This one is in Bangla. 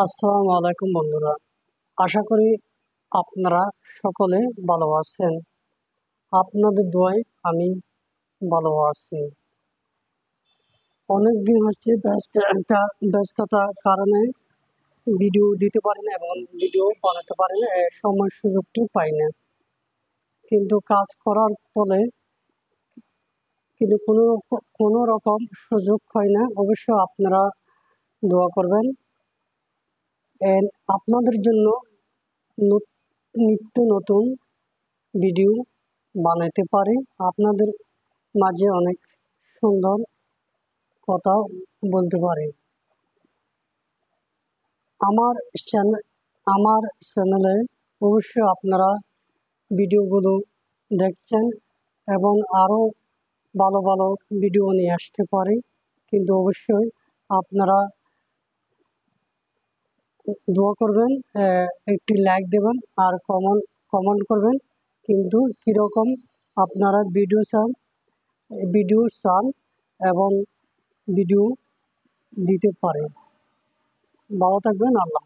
আসসালামু আলাইকুম বন্ধুরা, আশা করি আপনারা সকলে ভালো আছেন। আপনাদের দোয়ায় আমি ভালো আছি। অনেক দিন হচ্ছে ব্যস্ততার কারণে ভিডিও দিতে পারি না এবং ভিডিও বানাতে পারি না, সময় সুযোগটি পাই না। কিন্তু কাজ করার ফলে কিন্তু কোনো রকম সুযোগ হয় না। অবশ্য আপনারা দোয়া করবেন। আপনাদের জন্য নিত্য নতুন ভিডিও বানাতে পারি, আপনাদের মাঝে অনেক সুন্দর কথা বলতে পারি। আমার চ্যানেল আমার চ্যানেলে অবশ্যই আপনারা ভিডিওগুলো দেখছেন এবং আরও ভালো ভালো ভিডিও নিয়ে আসতে পারি, কিন্তু অবশ্যই আপনারা দোয়া করবেন, একটি লাইক দেবেন আর কমেন্ট করবেন। কিন্তু কীরকম আপনারা ভিডিও চান এবং ভিডিও দিতে পারে। ভালো থাকবেন। আল্লাহ।